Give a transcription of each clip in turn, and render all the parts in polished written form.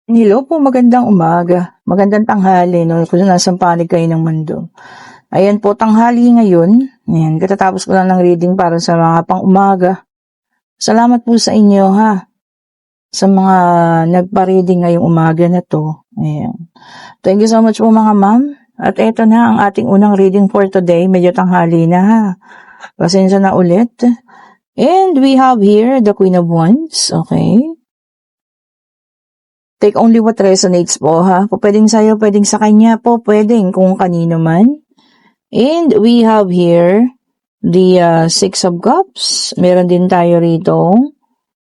Hello po, magandang umaga. Magandang tanghali, no? Kung nasang panig kayo ng mundo. Ayan po, tanghali ngayon. Ayan, katatapos ko lang ng reading para sa mga pang-umaga. Salamat po sa inyo, ha? Sa mga nagpa-reading ngayong umaga na to. Ayan. Thank you so much po mga ma'am. At eto na ang ating unang reading for today. Medyo tanghali na, ha? Pasensya na ulit. And we have here the Queen of Wands. Okay. Take only what resonates po, ha? Pwedeng sa'yo, pwedeng sa kanya po, pwedeng kung kanino man. And we have here the Six of Cups. Meron din tayo rito,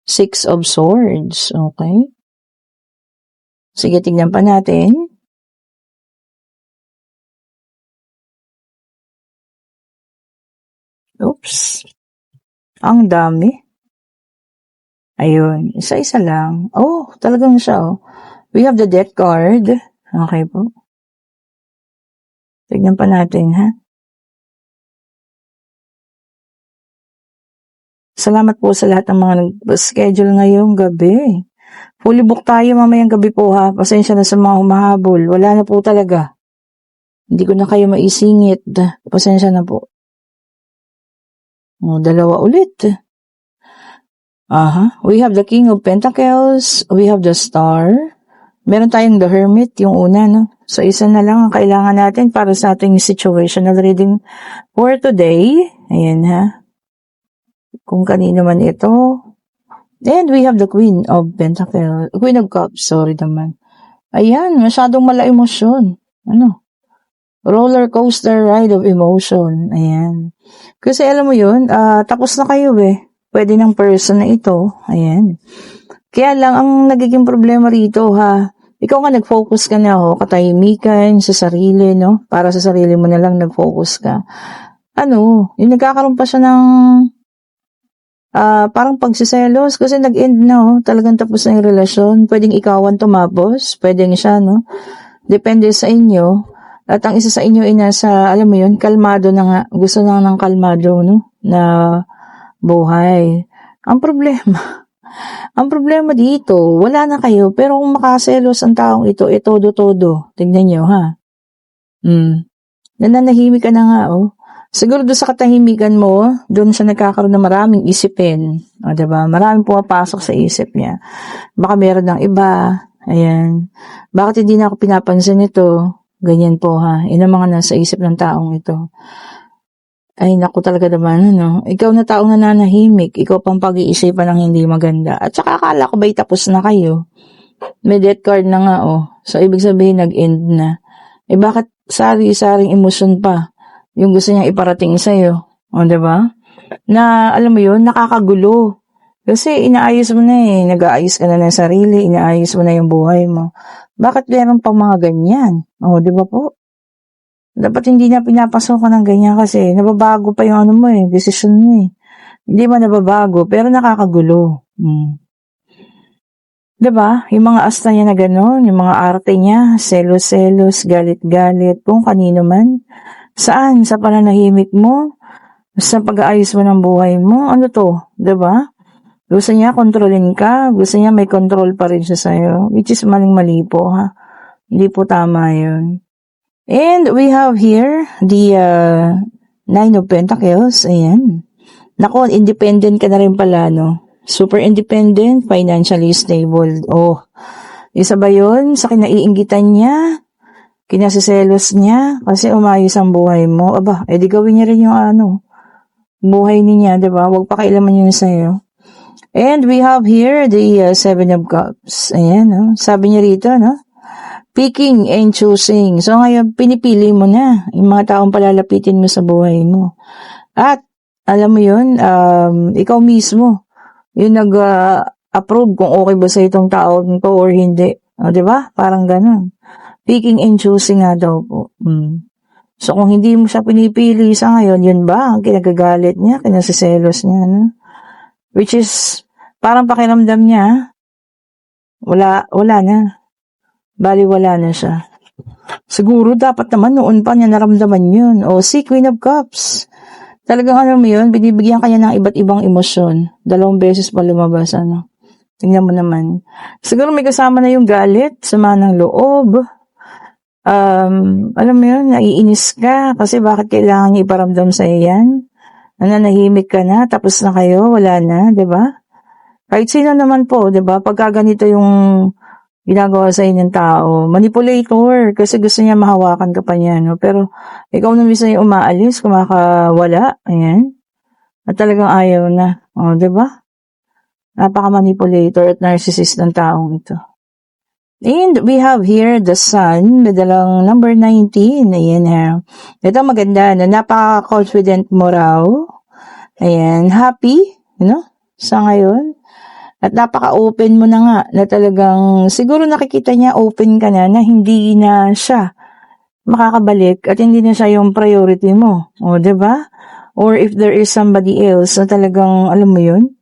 Six of Swords. Okay? Sige, tignan pa natin. Oops. Ang dami. Ayun, isa-isa lang. Oh, talagang siya, oh. We have the Death card. Okay po. Tignan pa natin, ha? Salamat po sa lahat ng mga nag-schedule ngayong gabi. Fully book tayo mamayang gabi po, ha? Pasensya na sa mga humahabol. Wala na po talaga. Hindi ko na kayo maisingit. Pasensya na po. Oh, dalawa ulit. We have the King of Pentacles. We have the Star. Meron tayong the Hermit, yung una, no? So, isa na lang ang kailangan natin para sa ating situational reading for today. Ayan, ha? Kung kanino man ito. And we have the Queen of Pentacles. Queen of Cups, sorry naman. Ayan, masyadong mala emosyon. Ano? Roller coaster ride of emotion. Ayan. Kasi alam mo yun, tapos na kayo Pwede ng person na ito. Ayan. Kaya lang, ang nagiging problema rito, ha? Ikaw nga nag-focus ka na, katahimikan sa sarili, no? Para sa sarili mo na lang nag-focus ka. Ano, yung nagkakaroon pa siya ng parang pagsiselos kasi nag-end na, talagang tapos na yung relasyon. Pwedeng ikawan tumapos, pwedeng siya, no? Depende sa inyo. At ang isa sa inyo ay nasa, alam mo yun, kalmado na nga. Gusto na ng kalmado, no? Na buhay. Ang problema dito, wala na kayo, pero kung makaselos ang taong ito, todo-todo. Tignan nyo, ha? Nananahimik ka na nga, Siguro doon sa katahimikan mo, doon siya nagkakaroon ng maraming isipin. Diba? Maraming pumapasok sa isip niya. Baka meron ng iba. Ayan. Bakit hindi na ako pinapansin ito? Ganyan po, ha? Yun ang mga nasa isip ng taong ito. Ay, naku talaga naman, Ikaw na taong nananahimik, ikaw pang pag-iisipan ng hindi maganda. At saka akala ko ba'y tapos na kayo? May death card na nga, So, ibig sabihin, nag-end na. Bakit sari-saring emosyon pa? Yung gusto niyang iparating sa'yo. Diba? Na, alam mo yun, nakakagulo. Kasi inaayos mo na nag-aayos ka na ng sarili, inaayos mo na yung buhay mo. Bakit meron pang mga ganyan? Diba po? Dapat hindi na pinapasokan ng ganyan kasi nababago pa yung desisyon mo Hindi man nababago, pero nakakagulo. Diba? Yung mga asta niya na gano'n, yung mga arte niya, selos-selos, galit-galit, kung kanino man. Saan? Sa pananahimik mo? Sa pag-aayos mo ng buhay mo? Ano to? Diba? Gusto niya kontrolin ka, gusto niya may control pa rin siya sa'yo, which is maling-mali po, ha? Hindi po tama yun. And we have here the Nine of Pentacles. Ayan. Nako, independent ka na rin pala, no? Super independent, financially stable. Isa ba yun? Sa kinaiinggitan niya? Kinasiselos niya? Kasi umayos ang buhay mo. Di gawin niya rin yung buhay niya, diba? Huwag pa kailaman yun sa'yo. And we have here the Seven of Cups. Ayan, no? Sabi niya rito, no? Picking and choosing. So, ngayon, pinipili mo na yung mga taong palalapitin mo sa buhay mo. At, alam mo yun, ikaw mismo, yung nag-approve kung okay ba sa itong taong to or hindi. Diba? Parang ganun. Picking and choosing nga daw po. So, kung hindi mo siya pinipili sa ngayon, yun ba ang kinagagalit niya, kinasiselos niya, no? Which is, parang pakiramdam niya, wala na. Bali, wala na siya. Siguro, dapat naman noon pa niya naramdaman yun. Si Queen of Cups. Talagang mo yun, binibigyan kanya ng iba't ibang emosyon. 2 beses pa lumabas, Tingnan mo naman. Siguro may kasama na yung galit, sama ng loob. Alam mo yun, naiinis ka kasi bakit kailangan niya iparamdam sa'yo yan? Nananahimik ka na, tapos na kayo, wala na, di ba? Kahit sino naman po, di ba? Pagka ganito yung ginagawa sa ng tao, manipulator, kasi gusto niya mahawakan ka pa niya, no? Pero ikaw na mismo yung umaalis, kumakawala, ayan. At talagang ayaw na, o, di ba? Napaka-manipulator at narcissist ng taong ito. And we have here the sun, madalang number 19. Ayan ha. Ito maganda, no? Napaka-confident mo raw. Ayan, happy, sa ngayon. At napaka-open mo na nga, na talagang siguro nakikita niya, open ka na hindi na siya makakabalik at hindi na siya yung priority mo. O, diba? Or if there is somebody else na talagang, alam mo yun,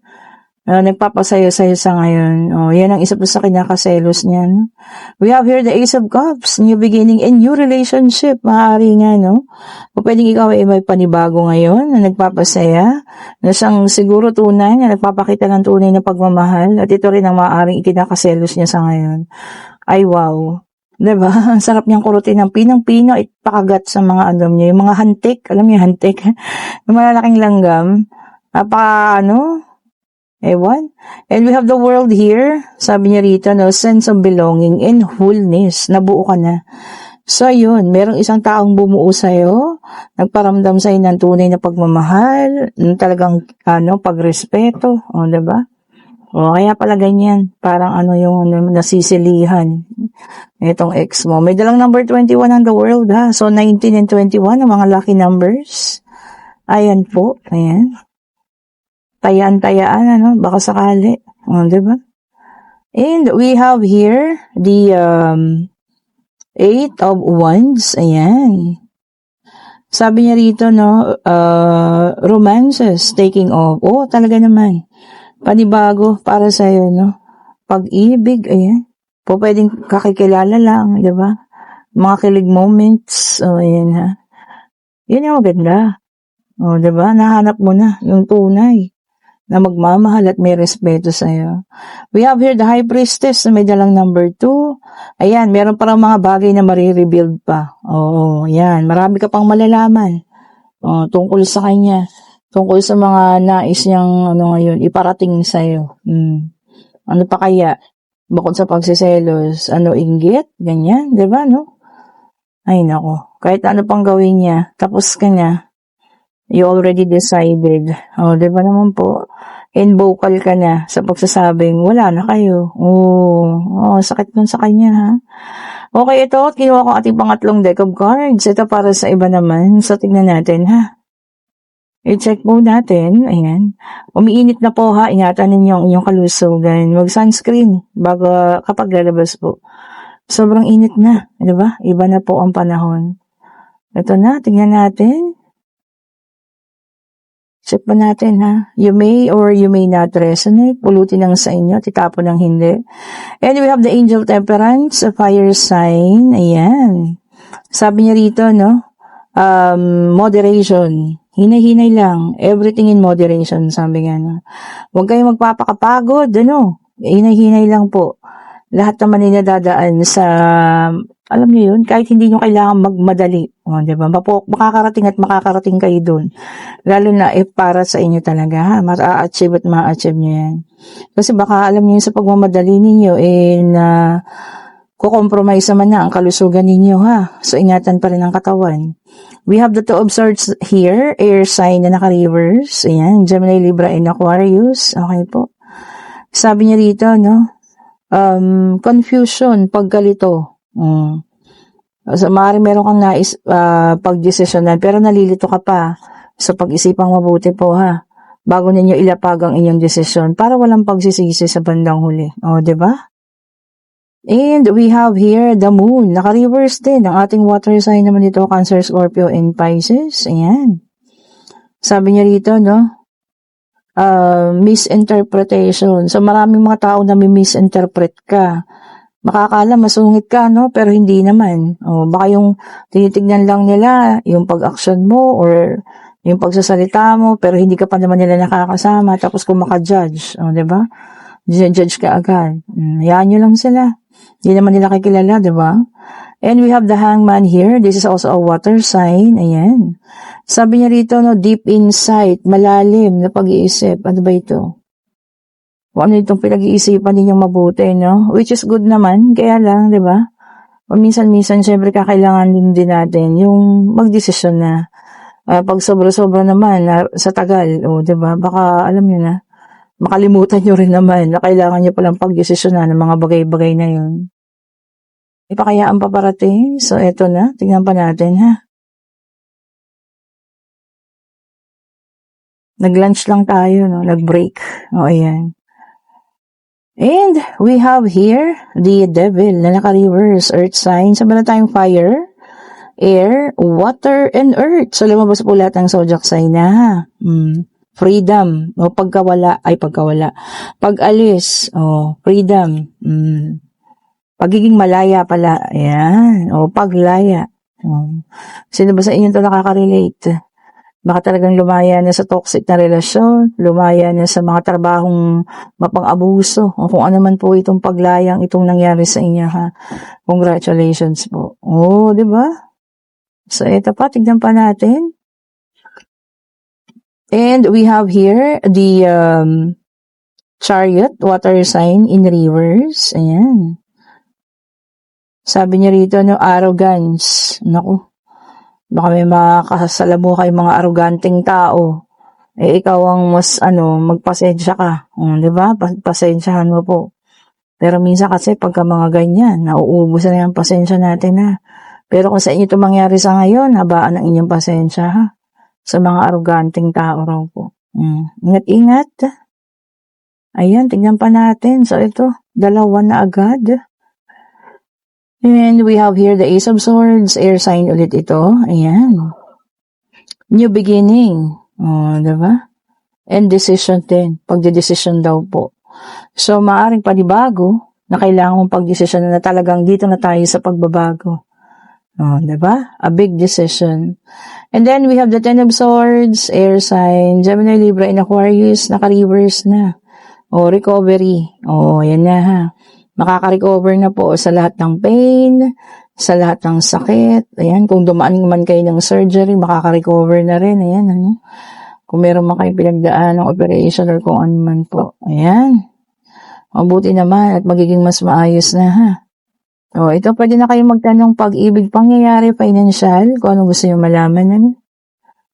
nagpapasayo-sayo sa ngayon. O, yan ang isa po sa kinakaselos niyan. We have here the Ace of Cups, new beginning and new relationship. Maaari nga, no? O pwedeng ikaw ay may panibago ngayon na nagpapasaya, na siyang siguro tunay, na nagpapakita ng tunay na pagmamahal, at ito rin ang maaaring ikinakaselos niya sa ngayon. Ay, wow. Diba? Ang sarap niyang kurutin ng pinang-pino at pakagat sa mga niya. Yung mga hantik, alam niyo hantik? Yung malalaking langgam. Ewan. And we have the world here. Sabi niya rito, no, sense of belonging and wholeness. Nabuo ka na. So, yun. Merong isang taong bumuo sa'yo. Nagparamdam sa'yo ng tunay na pagmamahal. Ng talagang, pagrespeto. O, diba? O, kaya pala ganyan. Parang yung nasisilihan. Itong ex mo. May dalang number 21 ang the world, ha? So, 19 and 21, ang mga lucky numbers. Ayan po. Ayan. Tayaan, baka sakali. O, diba? And we have here the 8 of Wands. Ayan. Sabi niya rito, romances taking off. Oh, talaga naman. Panibago para sa'yo, Pag-ibig, ayan. Po, pwedeng kakikilala lang, diba? Mga kilig moments. O, ayan, ha. Yun yung maganda. O, diba? Nahanap mo na yung tunay na magmamahal at may respeto sa'yo. We have here the High Priestess na may dalang number 2. Ayan, meron parang mga bagay na marirebuild pa. Oo, ayan. Marami ka pang malalaman. Tungkol sa kanya. Tungkol sa mga nais niyang, ngayon, iparating sa'yo. Ano pa kaya? Bukod sa pagsiselos, inggit? Ganyan, diba, no? Ay, nako. Kahit ano pang gawin niya, tapos ka na. You already decided. O, diba naman po? And vocal ka na sa pagsasabing, wala na kayo. Sakit nun sa kanya, ha? Okay, ito, kinuha ko ating pangatlong deck of cards. Ito para sa iba naman. So, tingnan natin, ha? I-check po natin. Ayan. Umiinit na po, ha? Ingatan ninyo ang inyong kalusugan. Mag-sunscreen kapag lalabas po. Sobrang init na. Diba? Iba na po ang panahon. Ito na, tingnan natin. Check pa natin, ha? You may or you may not resonate. Pulutin lang sa inyo. Titapon ng hindi. And we have the Angel Temperance, a fire sign. Ayan. Sabi niya rito, moderation. Hinay-hinay lang. Everything in moderation, sabi nga. Huwag kayong magpapakapagod, Hinay-hinay lang po. Lahat naman ay nadadaan sa, alam niyo yun, kahit hindi nyo kailangan magmadali. Diba? Makakarating at makakarating kayo dun. Lalo na para sa inyo talaga, ha? Ma-achieve at ma-achieve nyo yan. Kasi baka alam niyo sa pagmamadali ninyo, kukompromise naman na ang kalusugan ninyo, ha? So, ingatan pa rin ang katawan. We have the 2 of Swords here, air sign na naka-reverse. Ayan, Gemini, Libra, and Aquarius. Okay po. Sabi niya rito, confusion, pagkalito. So, maaaring meron kang nais pagdesisyonan, pero nalilito ka pa. So, pag-isipang mabuti po, ha? Bago ninyo ilapag ang inyong desisyon para walang pagsisisi sa bandang huli. O, diba? And we have here the moon. Naka-reverse din. Ang ating water sign naman dito, Cancer, Scorpio, and Pisces. Ayan. Sabi niya rito, misinterpretation. So, maraming mga tao na may misinterpret ka. Makakala, masungit ka, pero hindi naman. Baka yung tinitignan lang nila, yung pag-action mo, or yung pagsasalita mo, pero hindi ka pa naman nila nakakasama, tapos kung maka-judge. Diba? judge ka agad. Hayaan nyo lang sila. Hindi naman nila kakilala, di ba? And we have the hangman here. This is also a water sign. Ayan. Sabi niya rito, no, deep insight, malalim na pag-iisip. Ano ba ito? Kung ano itong pinag-iisipan ninyong mabuti, no? Which is good naman. Kaya lang, di ba? Minsan-minsan, syempre, kakailangan din natin yung magdesisyon na. Pag sobra-sobra naman, sa tagal, di ba? Baka, alam niyo na, makalimutan nyo rin naman na kailangan nyo palang pagdesisyonan ng mga bagay-bagay na yun. Ipakayaan pa parating. So, eto na. Tingnan pa natin, ha? Nag-lunch lang tayo, no? Nag-break. O, ayan. And we have here the devil na naka-reverse earth sign. Sabi na tayong fire, air, water, and earth. So, lumabas po lahat ng zodiac sign na, ha? Freedom. O, pagkawala. Pag-alis. O, freedom. Pagiging malaya pala. Ayan. O, paglaya. O. Sino ba sa inyo ito nakaka-relate? Baka talagang lumaya na sa toxic na relasyon, lumaya na sa mga trabahong mapang-abuso, o kung ano man po itong paglayang itong nangyari sa inyo, ha. Congratulations po. Oh, di ba? So, ito pa, tignan pa natin. And we have here the chariot, water sign in reverse. Ayan. Sabi niya rito, no, arrogance. Naku. Baka may makasalamu kayo mga arroganteng tao. Ikaw ang mas, magpasensya ka. Di ba? Pasensyahan mo po. Pero minsan kasi pagka mga ganyan, nauubos na yung pasensya natin, ha. Pero kung sa inyo ito mangyari sa ngayon, habaan ang inyong pasensya, ha. Sa mga arroganteng tao raw po. Ingat-ingat. Ayan, tingnan pa natin. So ito, dalawa na agad. And we have here the Ace of Swords, air sign ulit ito. Ayan. New beginning. Diba? And decision din. Pagde-decision daw po. So, maaring panibago na kailangan mong pag-decision na talagang dito na tayo sa pagbabago. Diba? A big decision. And then, we have the Ten of Swords, air sign, Gemini, Libra, and Aquarius, naka-reverse na. Recovery. Yan na, ha. Makaka-recover na po sa lahat ng pain, sa lahat ng sakit. Ayan, kung dumaan man kayo ng surgery, makaka-recover na rin. Ayan, kung meron man kayong pinagdaan ng operation or kung ano man po. Ayan. Mabuti naman at magiging mas maayos na, ha. Ito, pwede na kayong magtanong pag-ibig, pangyayari, financial, kung anong gusto nyo malaman.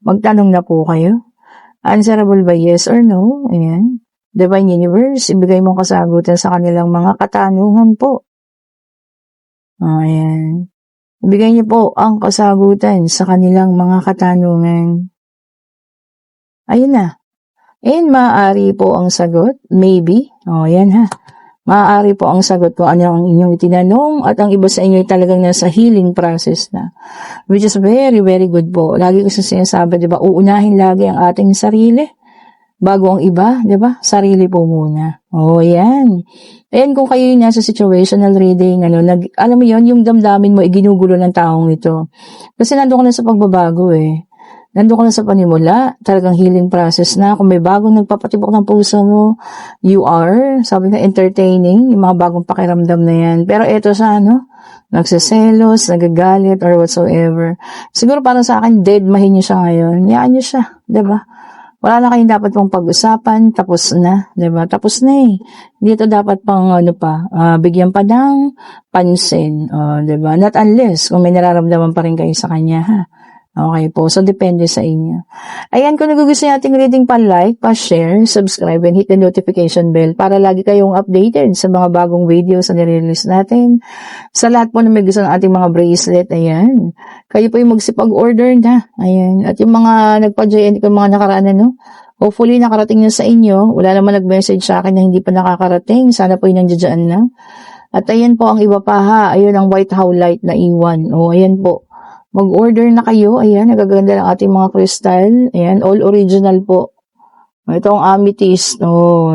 Magtanong na po kayo. Answerable by yes or no. Ayan. Divine Universe, ibigay mong kasagutan sa kanilang mga katanungan po. Ayan. Ibigay niyo po ang kasagutan sa kanilang mga katanungan. Ayun na. And maaari po ang sagot, maybe. Yan, ha. Maaari po ang sagot kung ano ang inyong itinanong at ang iba sa inyo ay talagang nasa healing process na. Which is very, very good po. Lagi ko sinasabi, diba, uunahin lagi ang ating sarili. Bago ang iba, di ba? Sarili po muna. Yan. And kung kayo yung nasa situational reading, alam mo yon, yung damdamin mo, ginugulo ng taong ito. Kasi nandun ka na sa pagbabago, Nandun ka na sa panimula, talagang healing process na. Kung may bagong nagpapatibok ng puso mo, you are, sabi na, entertaining, yung mga bagong pakiramdam na yan. Pero ito sa nagsiselos, nagagalit, or whatsoever. Siguro parang sa akin, dead mahin nyo siya ngayon. Yaan nyo siya, di ba? Wala na kayong dapat pong pag-usapan, tapos na, diba? Tapos na Hindi ito dapat pang, bigyan pa ng pansin, diba? Not unless, kung may nararamdaman pa rin kayo sa kanya, ha? Okay po, so depende sa inyo. Ayan, kung nagugustuhan nating reading, pa-like, pa-share, subscribe, and hit the notification bell para lagi kayong updated sa mga bagong videos na nire-release natin. Sa lahat po na may gusto ng ating mga bracelet, ayan. Kayo po yung magsipag-order na. Ayan. At yung mga nagpa-JN, yung mga nakaraan, hopefully nakarating na sa inyo. Wala naman nag-message sa akin na hindi pa nakakarating. Sana po yung nandiyan na. At ayan po ang iba pa, ha. Ayun ang white howlite na iwan. Ayan po. Mag-order na kayo. Ayan, nagaganda ng ating mga crystal. Ayan, all original po. Ito ang amethyst.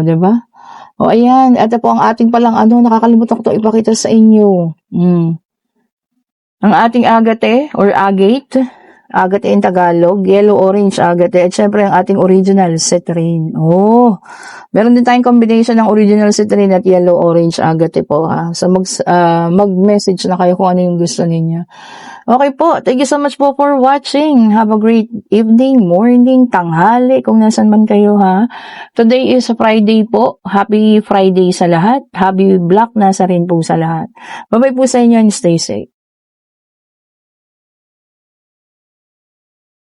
Diba? Ayan. Ito po ang ating palang nakakalimutan ko ito ipakita sa inyo. Ang ating agate or agate. agate in Tagalog, yellow orange agate, at syempre ang ating original citrine. Oh, meron din tayong combination ng original citrine at yellow orange agate po ha. So mag-message na kayo kung ano yung gusto ninyo. Okay po, thank you so much po for watching. Have a great evening, morning, tanghali, kung nasan man kayo ha. Today is Friday po. Happy Friday sa lahat. Happy Black nasa rin po sa lahat. Bye-bye po sa inyo and stay safe.